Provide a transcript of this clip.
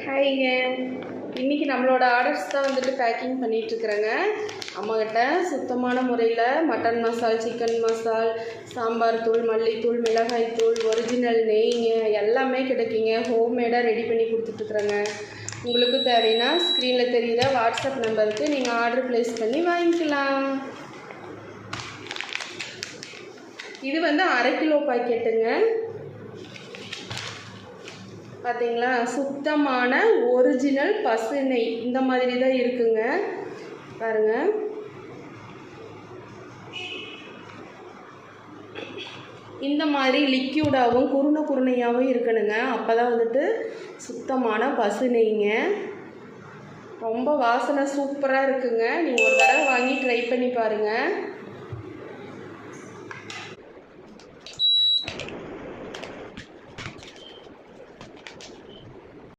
ஹாய்ங்க. இன்றைக்கி நம்மளோட ஆர்டர்ஸ் தான் வந்துட்டு பேக்கிங் பண்ணிகிட்ருக்குறேங்க. அம்மாக்கிட்ட சுத்தமான முறையில் மட்டன் மசால், சிக்கன் மசால், சாம்பார் தூள், மல்லித்தூள், மிளகாய் தூள், ஒரிஜினல் நெய்ங்க எல்லாமே கிடைக்குங்க. ஹோம்மேடாக ரெடி பண்ணி கொடுத்துட்ருக்குறேங்க. உங்களுக்கு தேவைன்னா ஸ்க்ரீனில் தெரியுற வாட்ஸ்அப் நம்பருக்கு நீங்கள் ஆர்டர் ப்ளேஸ் பண்ணி வாங்கிக்கலாம். இது வந்து 1/2 கிலோ பாக்கெட்டுங்க. பார்த்தீங்களா, சுத்தமான ஒரிஜினல் பசு நெய் இந்த மாதிரி தான் இருக்குங்க. பாருங்கள், இந்த மாதிரி லிக்யூடாகவும் குருணையாகவும் இருக்கணுங்க. அப்போ தான் வந்துட்டு சுத்தமான பசு நெய்ங்க. ரொம்ப வாசனை சூப்பராக இருக்குங்க. நீங்கள் ஒரு தடவை வாங்கி ட்ரை பண்ணி பாருங்கள்.